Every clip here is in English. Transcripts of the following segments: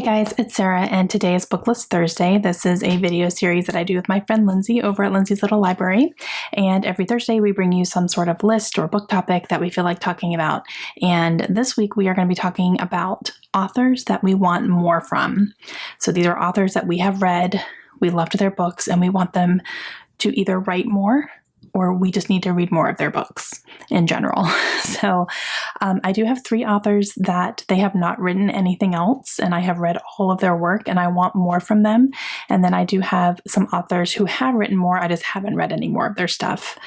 guys, it's Sarah, and today is BookList Thursday. This is a video series that I do with my friend Lindsay over at Lindsay's Little Library. And every Thursday we bring you some sort of list or book topic that we feel like talking about. And this week we are going to be talking about authors that we want more from. So these are authors that we have read, we loved their books, and we want them to either write more or we just need to read more of their books in general. So I do have 3 authors that they have not written anything else, and I have read all of their work and I want more from them. And then I do have some authors who have written more, I just haven't read any more of their stuff,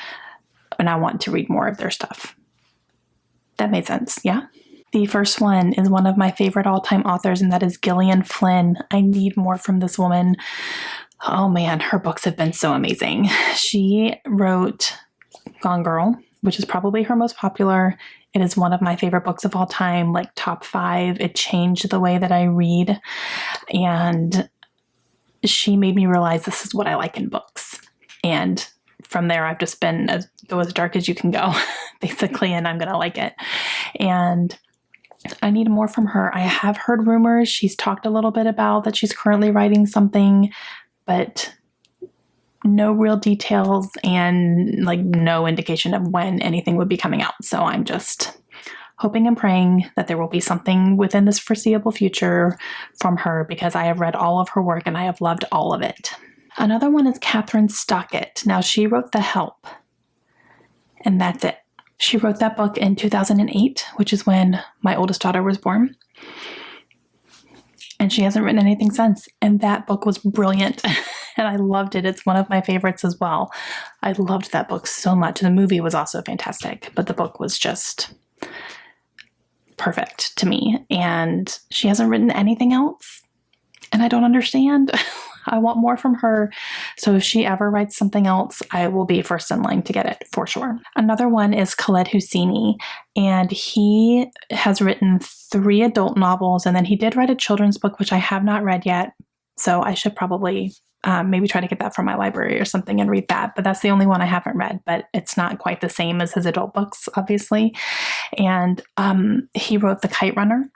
and I want to read more of their stuff. That made sense, yeah? The first one is one of my favorite all-time authors, and that is Gillian Flynn. I need more from this woman. Oh man, her books have been so amazing. She wrote Gone Girl, which is probably her most popular. It is one of my favorite books of all time, like top 5. It changed the way that I read. And she made me realize this is what I like in books. And from there, I've just been go as dark as you can go, basically, and I'm going to like it. And I need more from her. I have heard rumors. She's talked a little bit about that she's currently writing something, but no real details and like no indication of when anything would be coming out. So I'm just hoping and praying that there will be something within this foreseeable future from her, because I have read all of her work and I have loved all of it. Another one is Katherine Stockett. Now, she wrote The Help, and that's it. She wrote that book in 2008, which is when my oldest daughter was born. And she hasn't written anything since. And that book was brilliant. And I loved it. It's one of my favorites as well. I loved that book so much. The movie was also fantastic, but the book was just perfect to me. And she hasn't written anything else. And I don't understand. I want more from her. So if she ever writes something else, I will be first in line to get it for sure. Another one is Khaled Hosseini, and he has written 3 adult novels, and then he did write a children's book, which I have not read yet. So I should probably maybe try to get that from my library or something and read that. But that's the only one I haven't read, but it's not quite the same as his adult books, obviously. And he wrote The Kite Runner,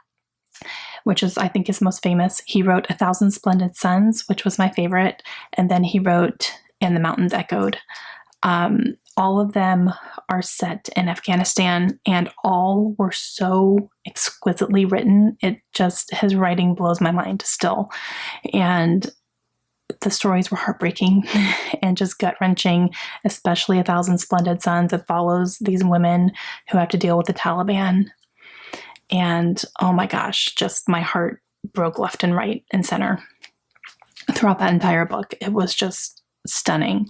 which is, I think, his most famous. He wrote 1,000 Splendid Suns, which was my favorite. And then he wrote And the Mountains Echoed. All of them are set in Afghanistan, and all were so exquisitely written. His writing blows my mind still. And the stories were heartbreaking and just gut-wrenching, especially 1,000 Splendid Suns. It follows these women who have to deal with the Taliban. And oh my gosh, just my heart broke left and right and center throughout that entire book. It was just stunning.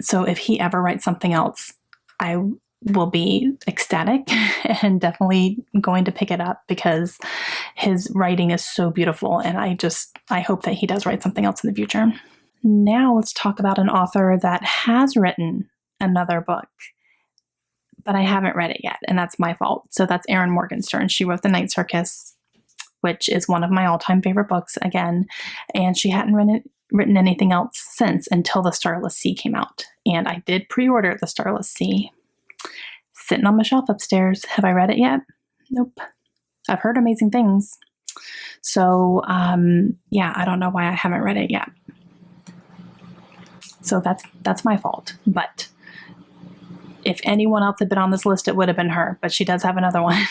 So if he ever writes something else, I will be ecstatic and definitely going to pick it up, because his writing is so beautiful. And I hope that he does write something else in the future. Now let's talk about an author that has written another book, but I haven't read it yet, and that's my fault. So that's Erin Morgenstern. She wrote The Night Circus, which is one of my all-time favorite books again, and she hadn't written anything else since until The Starless Sea came out. And I did pre-order The Starless Sea. Sitting on my shelf upstairs. Have I read it yet? Nope. I've heard amazing things. So yeah, I don't know why I haven't read it yet. So that's my fault. But if anyone else had been on this list, it would have been her. But she does have another one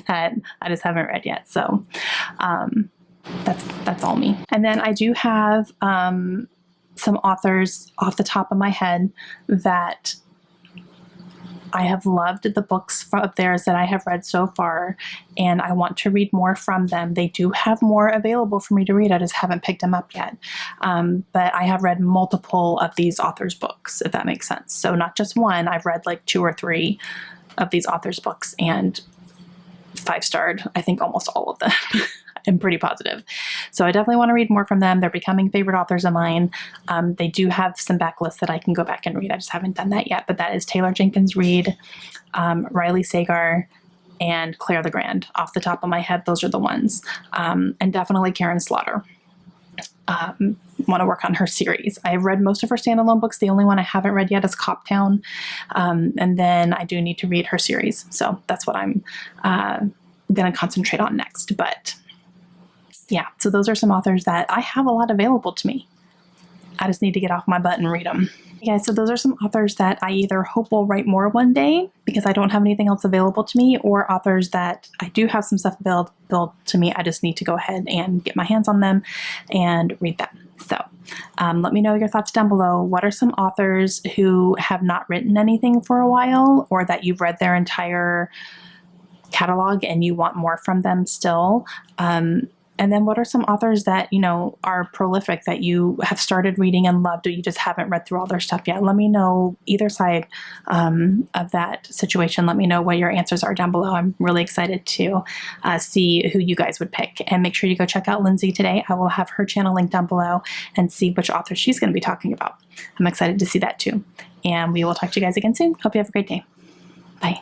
that I just haven't read yet. So that's all me. And then I do have some authors off the top of my head that I have loved the books of theirs that I have read so far, and I want to read more from them. They do have more available for me to read. I just haven't picked them up yet. But I have read multiple of these authors' books, if that makes sense. So not just one. I've read like 2 or 3 of these authors' books and 5-starred, I think, almost all of them. I'm pretty positive. So I definitely want to read more from them. They're becoming favorite authors of mine. They do have some backlists that I can go back and read. I just haven't done that yet. But that is Taylor Jenkins Reid, Riley Sagar, and Claire Legrand. Off the top of my head, those are the ones. And definitely Karen Slaughter. Want to work on her series. I've read most of her standalone books. The only one I haven't read yet is Coptown. And then I do need to read her series. So that's what I'm going to concentrate on next. But Yeah, so those are some authors that I have a lot available to me. I just need to get off my butt and read them. Yeah, so those are some authors that I either hope will write more one day because I don't have anything else available to me, or authors that I do have some stuff available to me. I just need to go ahead and get my hands on them and read them. So let me know your thoughts down below. What are some authors who have not written anything for a while, or that you've read their entire catalog and you want more from them still? And then what are some authors that, you know, are prolific that you have started reading and loved, but you just haven't read through all their stuff yet? Let me know either side of that situation. Let me know what your answers are down below. I'm really excited to see who you guys would pick. And make sure you go check out Lindsay today. I will have her channel linked down below and see which author she's going to be talking about. I'm excited to see that too. And we will talk to you guys again soon. Hope you have a great day. Bye.